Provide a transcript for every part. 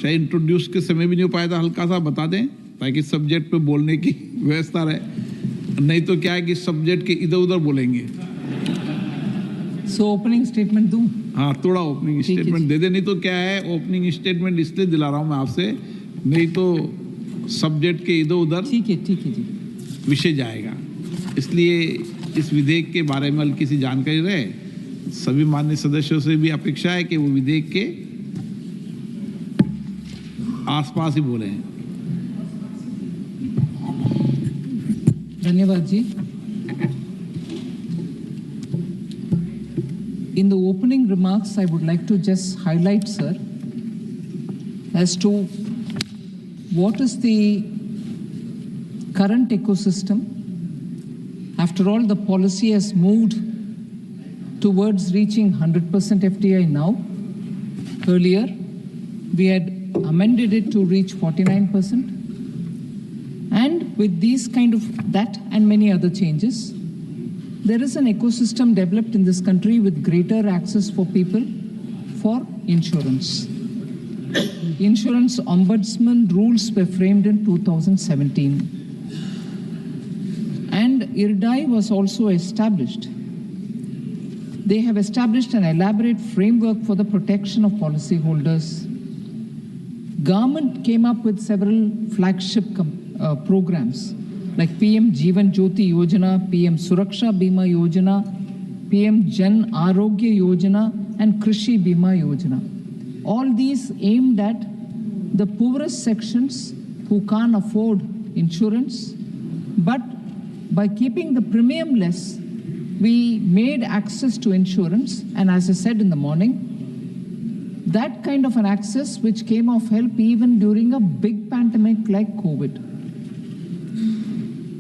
शायद इंट्रोड्यूस के समय भी नहीं हो पाया था, हल्का सा बता दें ताकि सब्जेक्ट पे बोलने की व्यवस्था रहे, नहीं तो क्या है कि सब्जेक्ट के इधर उधर बोलेंगे। सो ओपनिंग स्टेटमेंट दूं? हाँ, थोड़ा ओपनिंग स्टेटमेंट दे दे, नहीं तो क्या है ओपनिंग स्टेटमेंट इसलिए दिला रहा हूँ मैं आपसे, नहीं तो सब्जेक्ट के इधर उधर ठीक है जी विषय जाएगा। इसलिए इस विधेयक के बारे में हल्की सी जानकारी रहे। सभी माननीय सदस्यों से भी अपेक्षा है कि वो विधेयक के आसपास ही बोले हैं। धन्यवाद जी। In the opening remarks, I would like to just highlight, sir, as to what is the current ecosystem. After all, the policy has moved towards reaching 100% FDI now. Earlier, we had amended it to reach 49%. And with these kind of that and many other changes, there is an ecosystem developed in this country with greater access for people for insurance. Insurance Ombudsman rules were framed in 2017. And IRDAI was also established. They have established an elaborate framework for the protection of policyholders. Government came up with several flagship programs like PM Jeevan Jyoti Yojana, PM Suraksha Bima Yojana, PM Jan Arogya Yojana, and Krishi Bima Yojana. All these aimed at the poorest sections who can't afford insurance, but by keeping the premium less, we made access to insurance, and as I said in the morning, that kind of an access which came of help even during a big pandemic like COVID.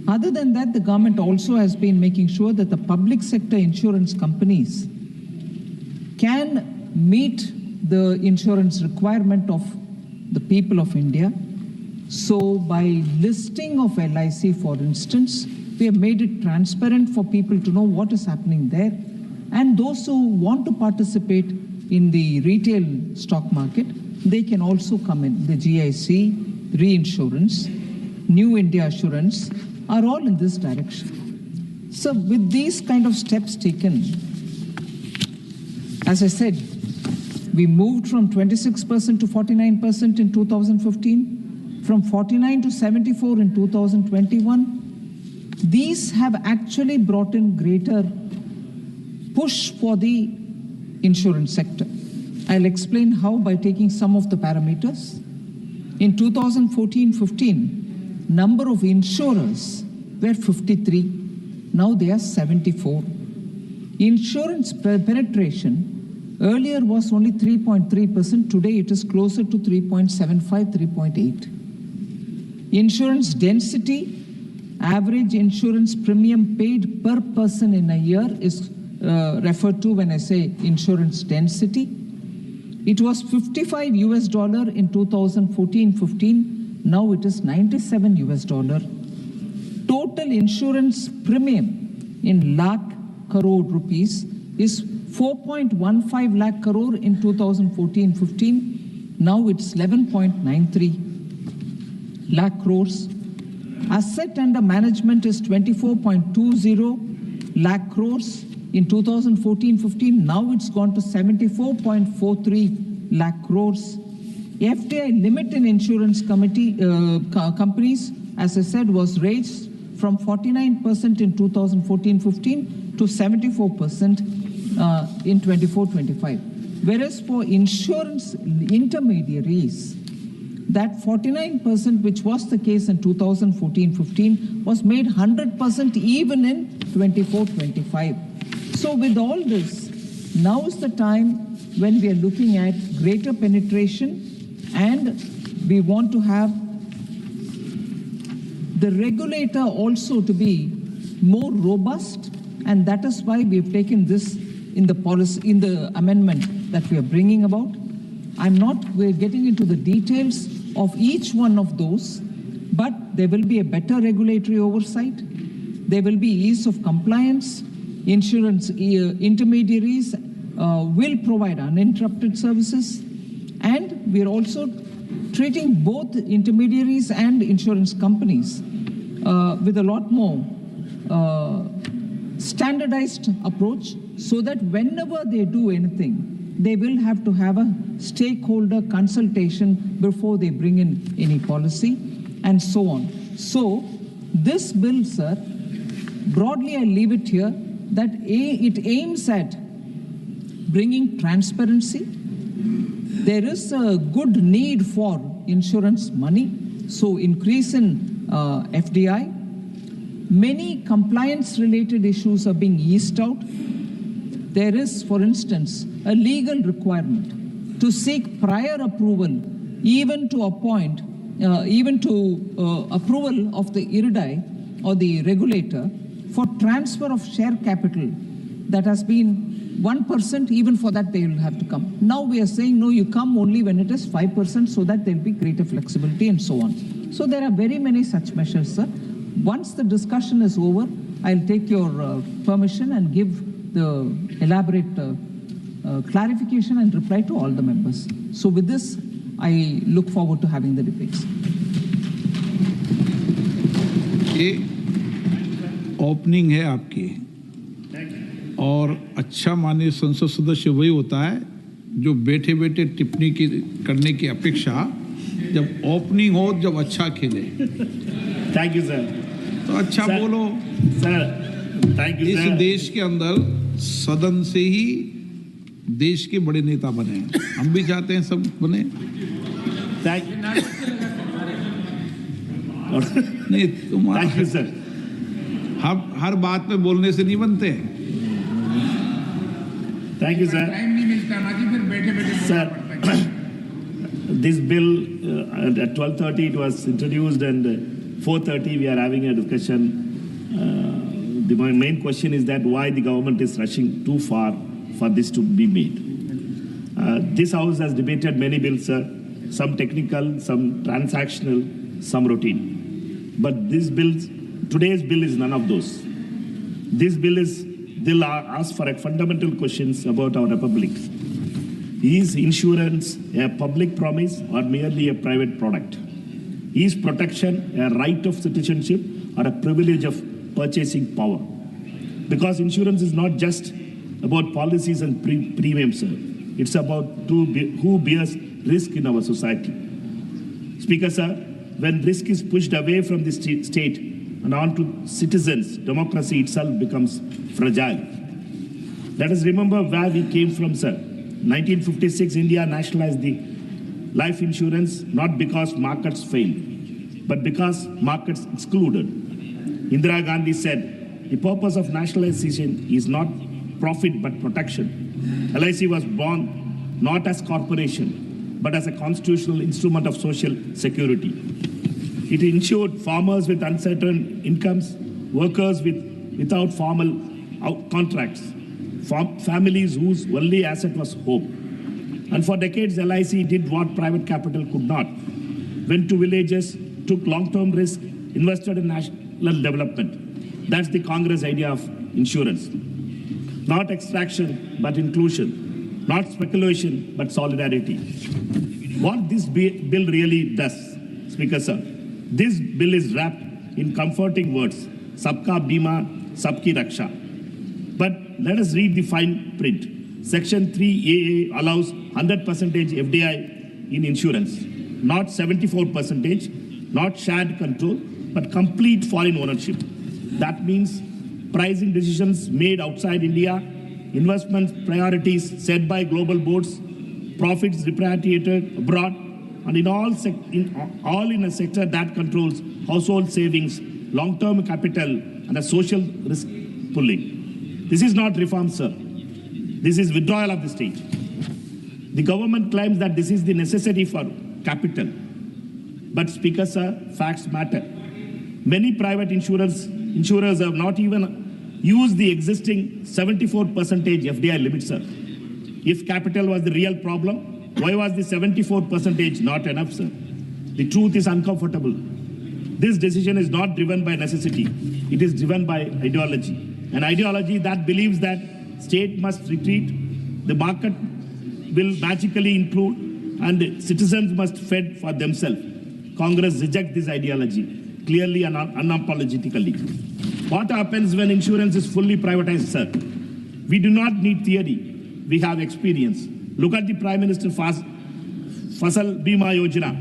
Other than that, the government also has been making sure that the public sector insurance companies can meet the insurance requirement of the people of India. So by listing of LIC, for instance, we have made it transparent for people to know what is happening there. And those who want to participate in the retail stock market, they can also come in. The GIC, reinsurance, New India Assurance are all in this direction. So with these kind of steps taken, as I said, we moved from 26% to 49% in 2015, from 49 to 74 in 2021. These have actually brought in greater push for the insurance sector. I'll explain how by taking some of the parameters. In 2014-15, number of insurers were 53. Now they are 74. Insurance penetration earlier was only 3.3%. Today it is closer to 3.75, 3.8. Insurance density, average insurance premium paid per person in a year is referred to when I say insurance density. It was $55 in 2014-15. Now it is $97. Total insurance premium in lakh crore rupees is 4.15 lakh crore in 2014-15. Now it's 11.93 lakh crores. Asset under management is 24.20 lakh crores in 2014-15. Now it's gone to 74.43 lakh crores. FDI limit in insurance companies, as I said, was raised from 49% in 2014-15 to 74% in 24-25. Whereas for insurance intermediaries, that 49%, which was the case in 2014-15, was made 100% even in 24-25. So with all this, now is the time when we are looking at greater penetration, and we want to have the regulator also to be more robust, and that is why we have taken this in the policy, in the amendment that we are bringing about. We're getting into the details of each one of those, but there will be a better regulatory oversight. There will be ease of compliance. Insurance intermediaries will provide uninterrupted services. And we're also treating both intermediaries and insurance companies with a lot more standardized approach, so that whenever they do anything, they will have to have a stakeholder consultation before they bring in any policy, and so on. So this bill, sir, broadly I leave it here, that it aims at bringing transparency. There is a good need for insurance money, so increase in FDI. Many compliance-related issues are being eased out. There is, for instance, a legal requirement to seek prior approval, even to appoint, approval of the IRDAI or the regulator for transfer of share capital that has been 1%, even for that they will have to come. Now we are saying, no, you come only when it is 5%, so that there will be greater flexibility and so on. So there are very many such measures, sir. Once the discussion is over, I'll take your permission and give the elaborate clarification and reply to all the members. So with this, I look forward to having the debates. ये opening है आपकी, और अच्छा माननीय संसद सदस्य वही होता है जो बैठे बैठे टिप्पणी करने की अपेक्षा जब ओपनिंग हो, जब अच्छा खेले। Thank you sir. तो अच्छा सर, बोलो सर। थैंक यू इस सर। देश के अंदर सदन से ही देश के बड़े नेता बने, हम भी चाहते हैं सब बने। नहीं तुम्हारा, थैंक यू सर। हर बात में बोलने से नहीं बनते। Thank you sir. टाइम नहीं मिलता ना जी, फिर बैठे बैठे Sir, this bill at 12:30 it was introduced, and 4:30 we are having a discussion. The main question is that why the government is rushing too far for this to be made. This house has debated many bills, sir. Some technical, some transactional, some routine. But this bill, today's bill is none of those. This bill they'll ask for fundamental questions about our republic. Is insurance a public promise or merely a private product? Is protection a right of citizenship or a privilege of purchasing power? Because insurance is not just about policies and premiums, sir. It's about who bears risk in our society. Speaker, sir, when risk is pushed away from the state and onto citizens, democracy itself becomes fragile. Let us remember where we came from, sir. 1956, India nationalized the life insurance not because markets failed, but because markets excluded. Indira Gandhi said, the purpose of nationalization is not profit but protection. LIC was born not as corporation, but as a constitutional instrument of social security. It insured farmers with uncertain incomes, workers without formal contracts, families whose only asset was hope. And for decades, LIC did what private capital could not. Went to villages, took long-term risk, invested in national development. That's the Congress idea of insurance. Not extraction, but inclusion. Not speculation, but solidarity. What this bill really does, Speaker, sir, this bill is wrapped in comforting words. Sabka bima, sabki raksha. But let us read the fine print. Section 3AA allows 100% FDI in insurance, not 74%, not shared control, but complete foreign ownership. That means pricing decisions made outside India, investment priorities set by global boards, profits repatriated abroad, and in all in a sector that controls household savings, long-term capital, and a social risk pooling. This is not reform, sir. This is withdrawal of the state. The government claims that this is the necessity for capital. But Speaker, sir, facts matter. Many private insurers have not even used the existing 74% FDI limit, sir. If capital was the real problem, why was the 74% not enough, sir? The truth is uncomfortable. This decision is not driven by necessity. It is driven by ideology. An ideology that believes that state must retreat, the market will magically improve, and citizens must fend for themselves. Congress rejects this ideology clearly and unapologetically. What happens when insurance is fully privatized, sir? We do not need theory. We have experience. Look at the Prime Minister Fasal Bima Yojana.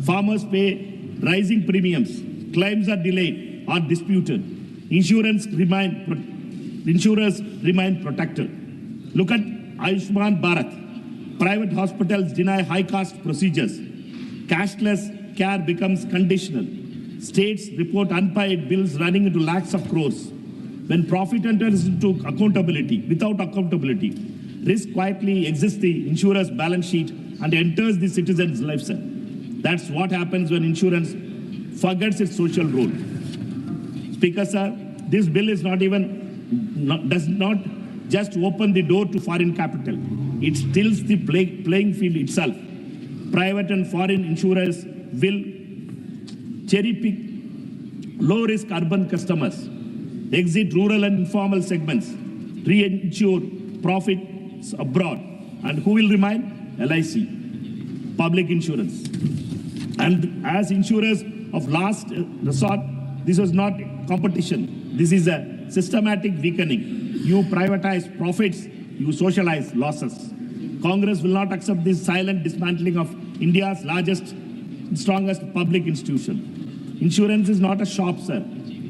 Farmers pay rising premiums. Claims are delayed or disputed. Insurers remain protected. Look at Ayushman Bharat. Private hospitals deny high-cost procedures. Cashless care becomes conditional. States report unpaid bills running into lakhs of crores. When profit enters into accountability, without accountability, risk quietly exits the insurer's balance sheet and enters the citizen's life. That's what happens when insurance forgets its social role. Speaker, sir, this bill is does not just open the door to foreign capital. It stills the playing field itself. Private and foreign insurers will cherry-pick low-risk urban customers, exit rural and informal segments, reinsure profits abroad. And who will remain? LIC, public insurance. And as insurers of last resort, this was not competition. This is a systematic weakening. You privatize profits, you socialize losses. Congress will not accept this silent dismantling of India's largest, strongest public institution. Insurance is not a shop, sir.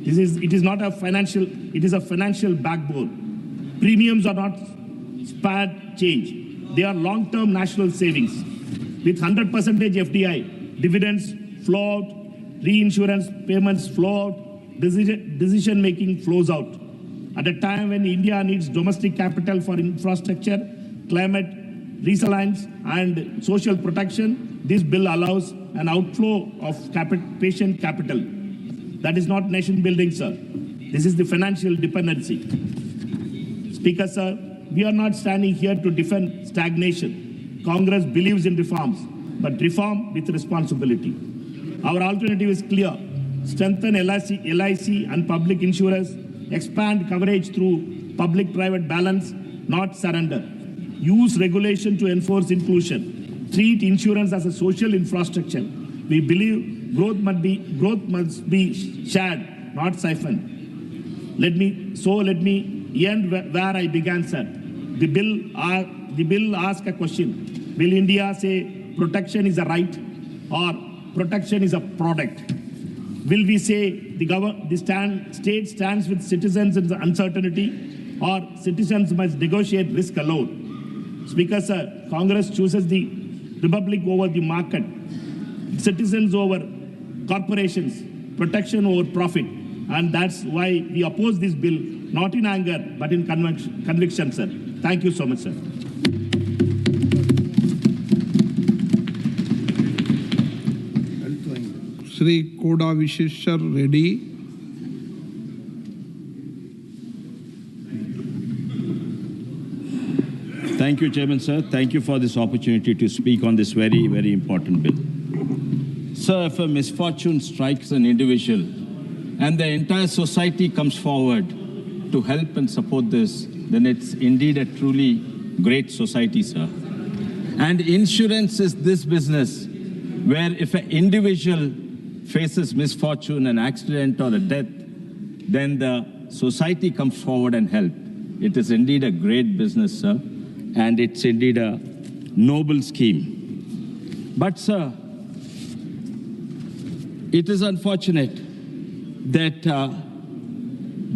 It is a financial backbone. Premiums are not spared change. They are long-term national savings. With 100% FDI, dividends flow out, reinsurance payments flow out, decision-making flows out. At a time when India needs domestic capital for infrastructure, climate resilience, and social protection, this bill allows an outflow of patient capital. That is not nation building, sir. This is the financial dependency. Speaker, sir, we are not standing here to defend stagnation. Congress believes in reforms, but reform with responsibility. Our alternative is clear. Strengthen LIC and public insurers, expand coverage through public-private balance, not surrender. Use regulation to enforce inclusion. Treat insurance as a social infrastructure. We believe growth must be shared, not siphoned. Let me end where I began, sir. The bill asks a question. Will India say protection is a right or protection is a product? Will we say the state stands with citizens in the uncertainty, or citizens must negotiate risk alone? Speaker, sir, Congress chooses the republic over the market, citizens over corporations, protection over profit. And that's why we oppose this bill, not in anger, but in conviction, sir. Thank you so much, sir. Shri Koda Visheshwar Reddy. Thank you, Chairman, sir. Thank you for this opportunity to speak on this very, very important bill. Sir, if a misfortune strikes an individual and the entire society comes forward to help and support this, then it's indeed a truly great society, sir. And insurance is this business where if an individual faces misfortune, an accident or a death, then the society comes forward and help. It is indeed a great business, sir. And it's indeed a noble scheme. But, sir, it is unfortunate that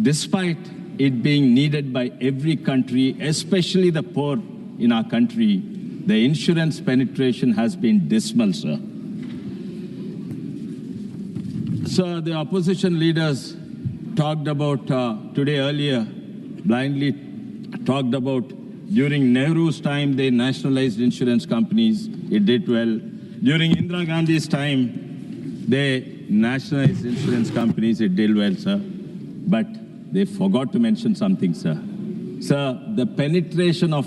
despite it being needed by every country, especially the poor in our country, the insurance penetration has been dismal, sir. Sir, the opposition leaders talked about today earlier, blindly talked about during Nehru's time, they nationalized insurance companies. It did well. During Indira Gandhi's time, they nationalized insurance companies. It did well, sir. But they forgot to mention something, sir. Sir, the penetration of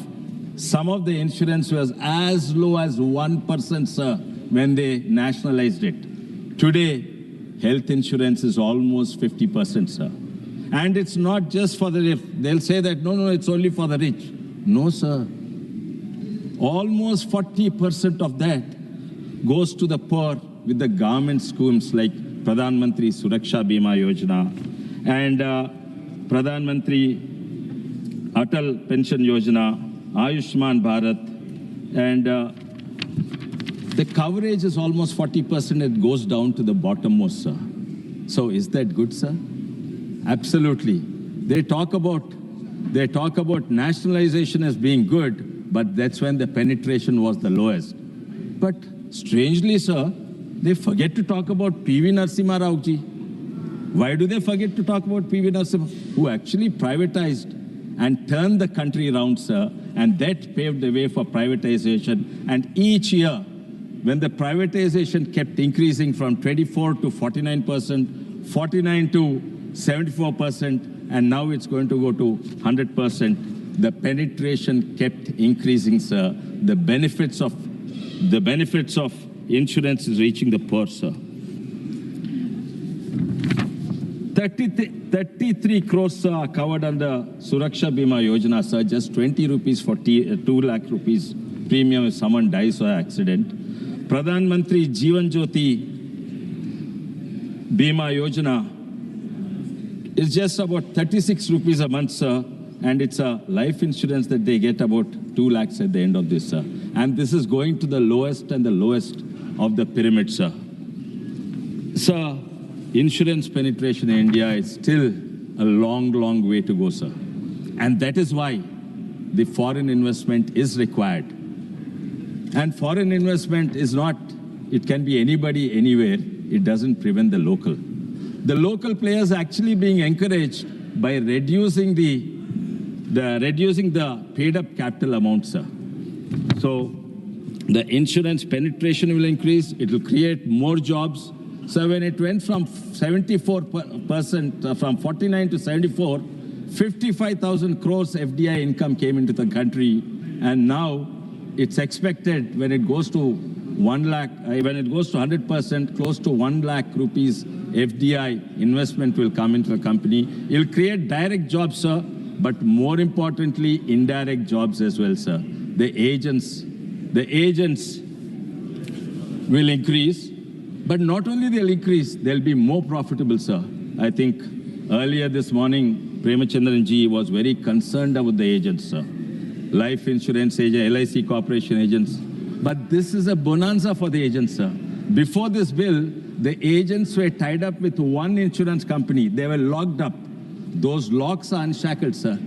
some of the insurance was as low as 1%, sir, when they nationalized it. Today, health insurance is almost 50%, sir. And it's not just for the rich. They'll say that, no, it's only for the rich. No, sir. almost 40% of that goes to the poor with the government schemes like Pradhan Mantri Suraksha Bima Yojana and Pradhan Mantri Atal Pension Yojana, Ayushman Bharat, and the coverage is almost 40%. It goes down to the bottommost, sir. So is that good, sir? Absolutely. They talk about nationalization as being good, but that's when the penetration was the lowest. But strangely, sir, they forget to talk about P.V. Narasimha Rao ji. Why do they forget to talk about P.V. Narasimha, who actually privatized and turned the country around, sir, and that paved the way for privatization. And each year, when the privatization kept increasing from 24 to 49%, 49 to 74%, and now it's going to go to 100%, the penetration kept increasing, sir. The benefits of insurance is reaching the poor, sir. 33 crores are covered under Suraksha Bima Yojana, sir. Just 20 rupees for 2 lakh rupees premium if someone dies or accident. Pradhan Mantri Jeevan Jyoti Bima Yojana is just about 36 rupees a month, sir. And it's a life insurance that they get about 2 lakhs at the end of this, sir. And this is going to the lowest and the lowest of the pyramid, sir. Sir, insurance penetration in India is still a long, long way to go, sir. And that is why the foreign investment is required. And foreign investment is not, it can be anybody, anywhere. It doesn't prevent the local. The local players are actually being encouraged by reducing the paid-up capital amount, sir. So the insurance penetration will increase. It will create more jobs. So when it went from 74%, from 49 to 74, 55,000 crores FDI income came into the country. And now it's expected when it goes to 1 lakh, when it goes to 100%, close to 1 lakh rupees FDI investment will come into the company. It will create direct jobs, sir, but more importantly, indirect jobs as well, sir. The agents will increase, but not only they'll increase, they'll be more profitable, sir. I think earlier this morning, Premachandran ji was very concerned about the agents, sir. Life insurance agent, LIC corporation agents. But this is a bonanza for the agents, sir. Before this bill, the agents were tied up with one insurance company. They were locked up. Those locks are unshackled, sir.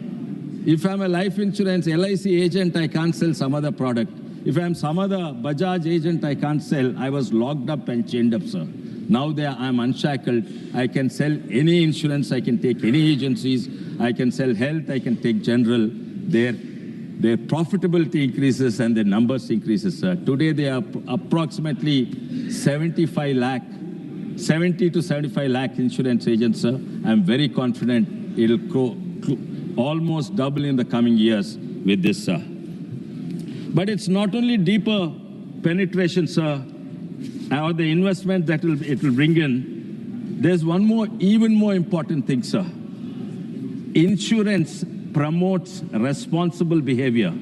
If I'm a life insurance LIC agent, I can't sell some other product. If I'm some other Bajaj agent, I can't sell. I was locked up and chained up, sir. Now I'm unshackled. I can sell any insurance. I can take any agencies. I can sell health. I can take general. Their profitability increases and their numbers increases, sir. Today, they are approximately 70 to 75 lakh insurance agents, sir. I'm very confident it'll grow almost double in the coming years with this, sir. But it's not only deeper penetration, sir, or the investment that it will bring in. There's one more, even more important thing, sir. Insurance promotes responsible behavior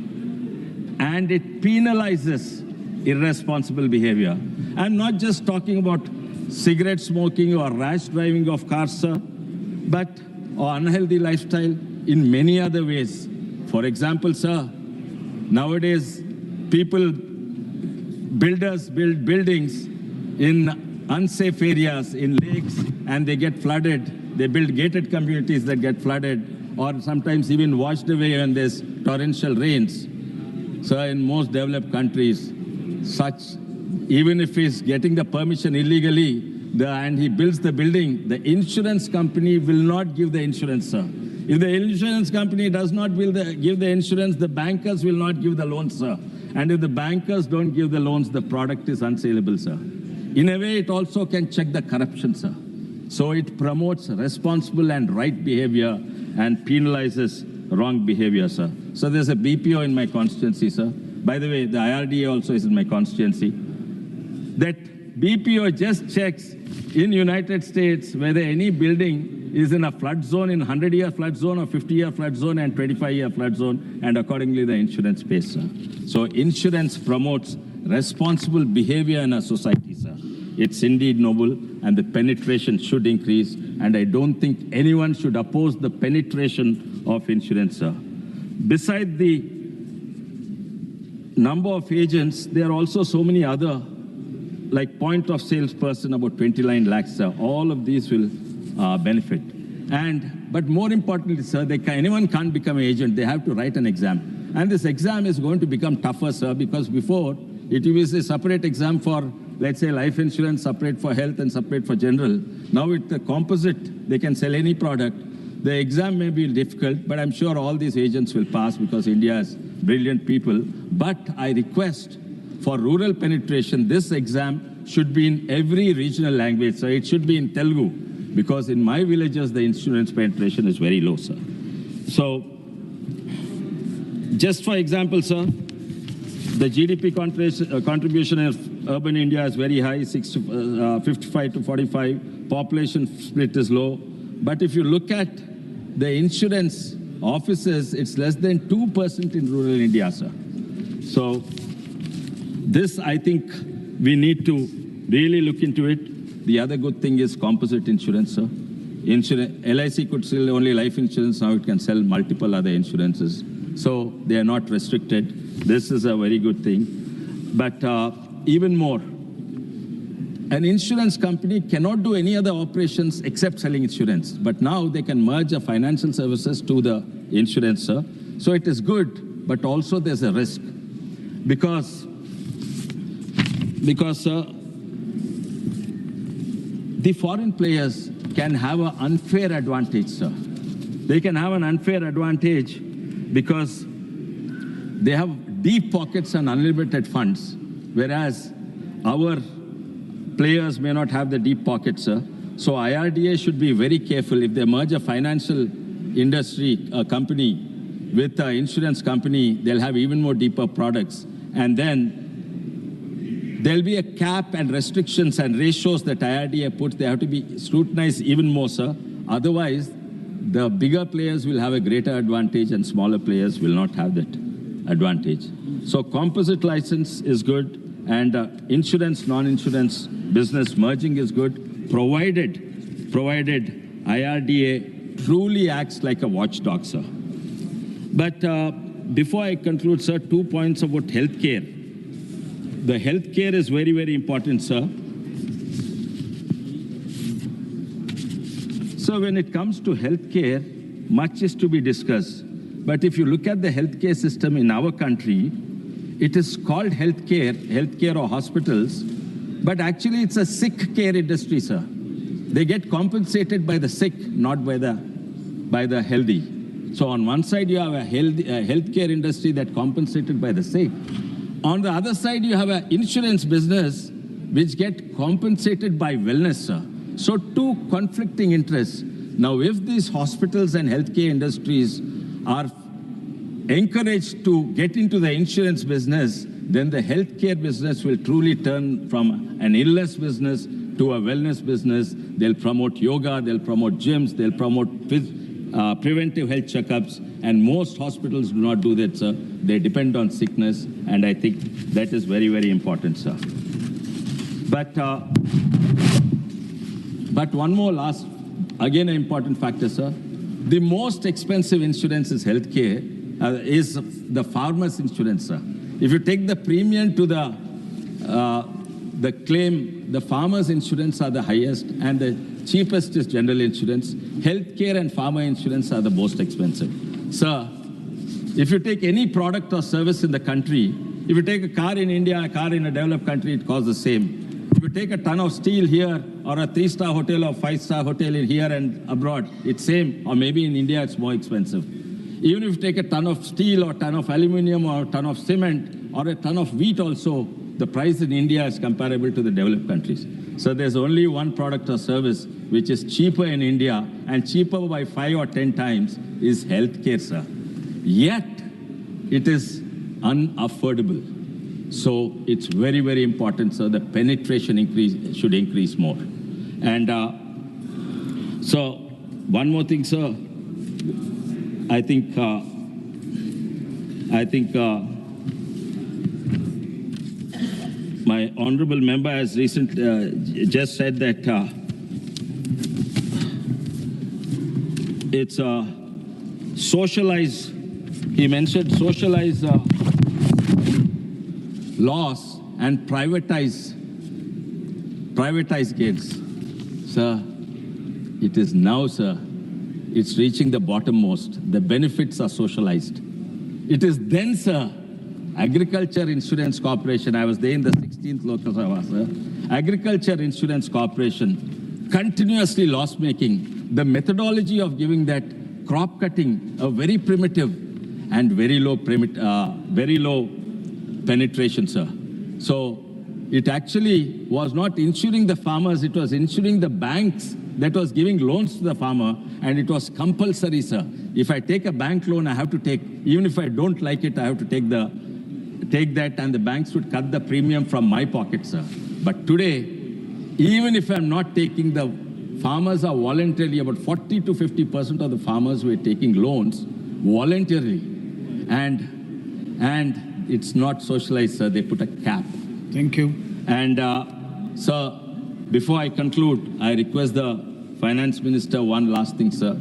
and it penalizes irresponsible behavior. I'm not just talking about cigarette smoking or rash driving of cars, sir, but or unhealthy lifestyle in many other ways. For example, sir, nowadays builders build buildings in unsafe areas, in lakes, and they get flooded. They build gated communities that get flooded, or sometimes even washed away when there's torrential rains. So in most developed countries, even if he's getting the permission illegally and he builds the building, the insurance company will not give the insurance, sir. If the insurance company does not give the insurance, the bankers will not give the loans, sir. And if the bankers don't give the loans, the product is unsaleable, sir. In a way, it also can check the corruption, sir. So it promotes responsible and right behavior and penalizes wrong behavior, sir. So there's a BPO in my constituency, sir. By the way, the IRDA also is in my constituency. That BPO just checks in United States whether any building is in a flood zone, in 100-year flood zone or 50-year flood zone and 25-year flood zone, and accordingly the insurance pays, sir. So insurance promotes responsible behavior in a society, sir. It's indeed noble, and the penetration should increase, and I don't think anyone should oppose the penetration of insurance, sir. Beside the number of agents, there are also so many other, like point of sales person, about 29 lakhs, sir. All of these will benefit. But more importantly, sir, anyone can't become an agent. They have to write an exam. And this exam is going to become tougher, sir, because before it was a separate exam for, let's say, life insurance, separate for health and separate for general. Now with the composite, they can sell any product. The exam may be difficult, but I'm sure all these agents will pass because India has brilliant people. But I request for rural penetration, this exam should be in every regional language. So it should be in Telugu, because in my villages, the insurance penetration is very low, sir. So just for example, sir, the GDP contribution of urban India is very high, 55 to 45. Population split is low. But if you look at the insurance offices, it's less than 2% in rural India, sir. So this, I think, we need to really look into it. The other good thing is composite insurance, sir. LIC could sell only life insurance, now it can sell multiple other insurances. So they are not restricted. This is a very good thing. But even more, an insurance company cannot do any other operations except selling insurance. But now they can merge the financial services to the insurance, sir. So it is good, but also there's a risk. Because the foreign players can have an unfair advantage, sir. They can have an unfair advantage because they have deep pockets and unlimited funds, whereas our players may not have the deep pockets, sir. So IRDA should be very careful. If they merge a financial industry company with an insurance company, they'll have even more deeper products. And then there'll be a cap and restrictions and ratios that IRDA puts. They have to be scrutinized even more, sir. Otherwise, the bigger players will have a greater advantage and smaller players will not have that advantage. So composite license is good, and insurance, non-insurance business merging is good, provided IRDA truly acts like a watchdog, sir. But before I conclude, sir, 2 points about healthcare. The healthcare is very, very important, sir. So when it comes to healthcare, much is to be discussed. But if you look at the healthcare system in our country, it is called healthcare or hospitals, but actually it's a sick care industry, sir. They get compensated by the sick, not by the healthy. So on one side, you have a healthcare industry that compensated by the sick. On the other side, you have an insurance business which get compensated by wellness, sir. So two conflicting interests. Now, if these hospitals and healthcare industries are encouraged to get into the insurance business, then the healthcare business will truly turn from an illness business to a wellness business. They'll promote yoga, they'll promote gyms, they'll promote preventive health checkups, and most hospitals do not do that, sir. They depend on sickness, and I think that is very, very important, sir. But one more last, again, an important factor, sir. The most expensive insurance is healthcare, is the farmer's insurance, sir. If you take the premium to the claim, the farmer's insurance are the highest, and the cheapest is general insurance. Healthcare and farmer insurance are the most expensive. Sir, if you take any product or service in the country, if you take a car in India, a car in a developed country, it costs the same. If you take a ton of steel here, or a 3-star hotel or 5-star hotel in here and abroad, it's same, or maybe in India it's more expensive. Even if you take a ton of steel or a ton of aluminum or a ton of cement or a ton of wheat also, the price in India is comparable to the developed countries. So there's only one product or service which is cheaper in India, and cheaper by 5 or 10 times is healthcare, sir. Yet, it is unaffordable. So it's very, very important, sir. The penetration should increase more. And so one more thing, sir. I think my honorable member has just said that it's socialize. He mentioned socialize loss and privatize gains. Sir, it is now, sir. It's reaching the bottommost. The benefits are socialized. It is then, sir, Agriculture Insurance Corporation, I was there in the 16th Lok Sabha, sir. Agriculture Insurance Corporation, continuously loss-making. The methodology of giving that crop cutting, a very primitive and very low penetration, sir. So it actually was not insuring the farmers, it was insuring the banks that was giving loans to the farmer, and it was compulsory, sir. If I take a bank loan, I have to take, even if I don't like it, I have to take that, and the banks would cut the premium from my pocket, sir. But today, even if I'm not taking, the farmers are voluntarily, about 40 to 50% of the farmers were taking loans voluntarily, and it's not socialized, sir. They put a cap. Thank you. And, sir, before I conclude, I request the Finance Minister one last thing, sir.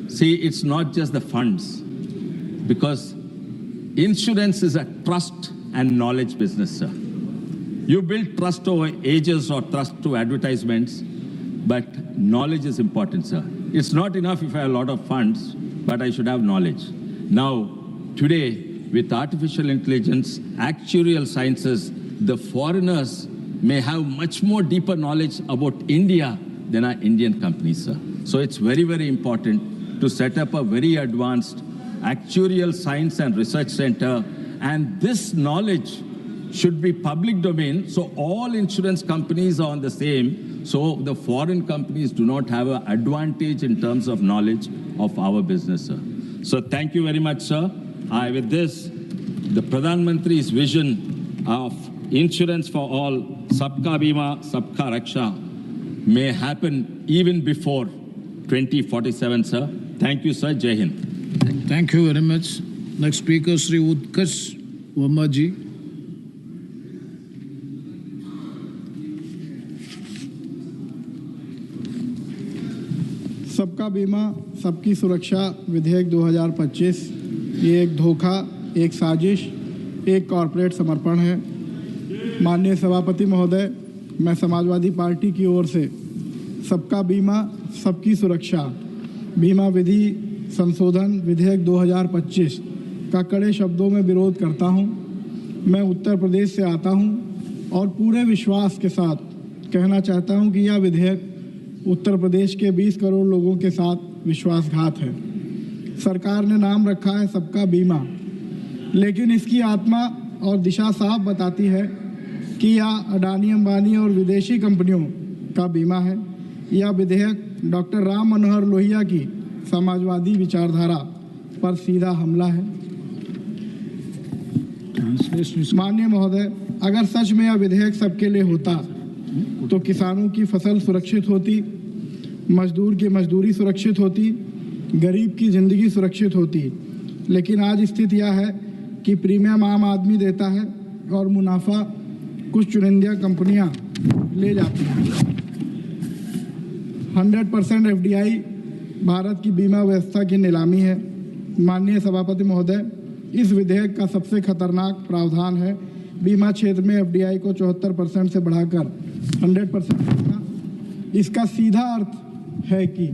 See, it's not just the funds, because insurance is a trust and knowledge business, sir. You build trust over ages or trust through advertisements, but knowledge is important, sir. It's not enough if I have a lot of funds, but I should have knowledge. Now, today, with artificial intelligence, actuarial sciences, the foreigners may have much more deeper knowledge about India than our Indian companies, sir. So it's very, very important to set up a very advanced actuarial science and research center, and this knowledge should be public domain, so all insurance companies are on the same, so the foreign companies do not have an advantage in terms of knowledge of our business, sir. So thank you very much, sir. With this, the Pradhan Mantri's vision of insurance for all, Sabka Bima, Sabka Raksha, may happen even before 2047, sir. Thank you, sir. Jai Hind. Thank you very much. Next speaker, Sri Utkarsh Verma ji. सबका बीमा सबकी सुरक्षा विधेयक 2025 ये एक धोखा, एक साजिश, एक कॉरपोरेट समर्पण है। माननीय सभापति महोदय, मैं समाजवादी पार्टी की ओर से सबका बीमा सबकी सुरक्षा बीमा विधि संशोधन विधेयक 2025 का कड़े शब्दों में विरोध करता हूं। मैं उत्तर प्रदेश से आता हूं और पूरे विश्वास के साथ कहना चाहता हूं कि यह विधेयक उत्तर प्रदेश के 20 करोड़ लोगों के साथ विश्वासघात है। सरकार ने नाम रखा है सबका बीमा, लेकिन इसकी आत्मा और दिशा साफ बताती है कि यह अडानी अंबानी और विदेशी कंपनियों का बीमा है। यह विधेयक डॉक्टर राम मनोहर लोहिया की समाजवादी विचारधारा पर सीधा हमला है। माननीय महोदय, अगर सच में यह विधेयक सबके लिए होता तो किसानों की फसल सुरक्षित होती, मजदूर की मजदूरी सुरक्षित होती, गरीब की जिंदगी सुरक्षित होती। लेकिन आज स्थिति यह है कि प्रीमियम आम आदमी देता है और मुनाफा कुछ चुनिंदा कंपनियां ले जाती हैं। 100% एफडीआई भारत की बीमा व्यवस्था की नीलामी है। माननीय सभापति महोदय, इस विधेयक का सबसे खतरनाक प्रावधान है बीमा क्षेत्र में एफडीआई को 74% से बढ़ाकर 100% करना। इसका सीधा अर्थ है कि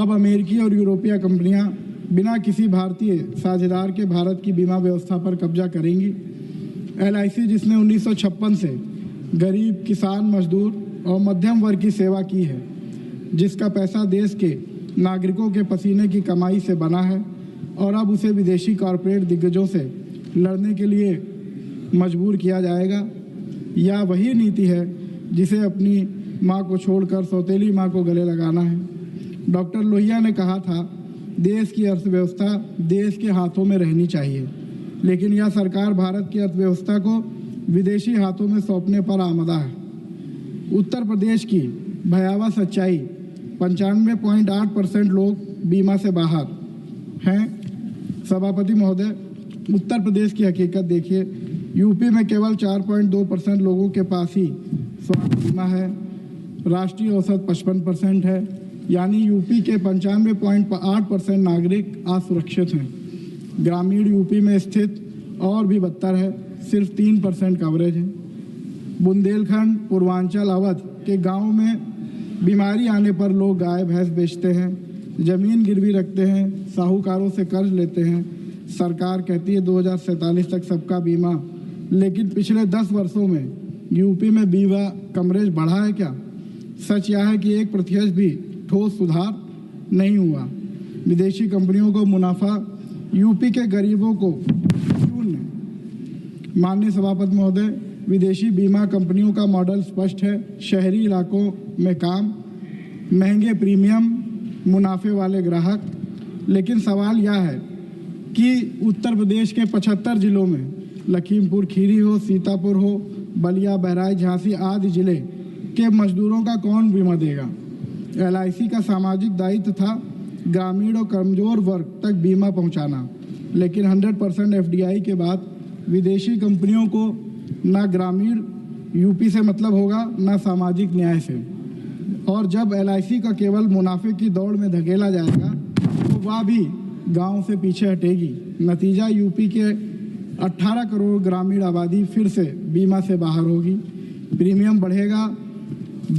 अब अमेरिकी और यूरोपीय कंपनियां बिना किसी भारतीय साझेदार के भारत की बीमा व्यवस्था पर कब्जा करेंगी। एलआईसी, जिसने 1956 से गरीब, किसान, मजदूर और मध्यम वर्ग की सेवा की है, जिसका पैसा देश के नागरिकों के पसीने की कमाई से बना है, और अब उसे विदेशी कॉरपोरेट दिग्गजों से लड़ने के लिए मजबूर किया जाएगा। यह वही नीति है जिसे अपनी मां को छोड़कर सौतेली मां को गले लगाना है। डॉक्टर लोहिया ने कहा था, देश की अर्थव्यवस्था देश के हाथों में रहनी चाहिए, लेकिन यह सरकार भारत की अर्थव्यवस्था को विदेशी हाथों में सौंपने पर आमदा है। उत्तर प्रदेश की भयावह सच्चाई 95.8% लोग बीमा से बाहर हैं। सभापति महोदय, उत्तर प्रदेश की हकीकत देखिए, यूपी में केवल 4.2% लोगों के पास ही स्वास्थ्य बीमा है। राष्ट्रीय औसत 55% है, यानी यूपी के 95.8% नागरिक असुरक्षित हैं। ग्रामीण यूपी में स्थित और भी बदतर है, सिर्फ 3% कवरेज है। बुंदेलखंड, पूर्वांचल, अवध के गाँव में बीमारी आने पर लोग गाय भैंस बेचते हैं, जमीन गिरवी रखते हैं, साहूकारों से कर्ज लेते हैं। सरकार कहती है 2047 तक सबका बीमा, लेकिन पिछले 10 वर्षों में यूपी में बीमा कवरेज बढ़ा है क्या? सच यह है कि 1% भी ठोस सुधार नहीं हुआ। विदेशी कंपनियों को मुनाफा, यूपी के गरीबों को शून्य। माननीय सभापति महोदय, विदेशी बीमा कंपनियों का मॉडल स्पष्ट है। शहरी इलाकों में काम, महंगे प्रीमियम, मुनाफे वाले ग्राहक। लेकिन सवाल यह है कि उत्तर प्रदेश के 75 जिलों में, लखीमपुर खीरी हो, सीतापुर हो, बलिया, बहराइच, झांसी आदि जिले के मजदूरों का कौन बीमा देगा? LIC का सामाजिक दायित्व था ग्रामीण और कमजोर वर्ग तक बीमा पहुंचाना, लेकिन 100% FDI के बाद विदेशी कंपनियों को ना ग्रामीण यूपी से मतलब होगा, ना सामाजिक न्याय से। और जब LIC का केवल मुनाफे की दौड़ में धकेला जाएगा तो वह भी गांव से पीछे हटेगी। नतीजा, यूपी के 18 करोड़ ग्रामीण आबादी फिर से बीमा से बाहर होगी। प्रीमियम बढ़ेगा,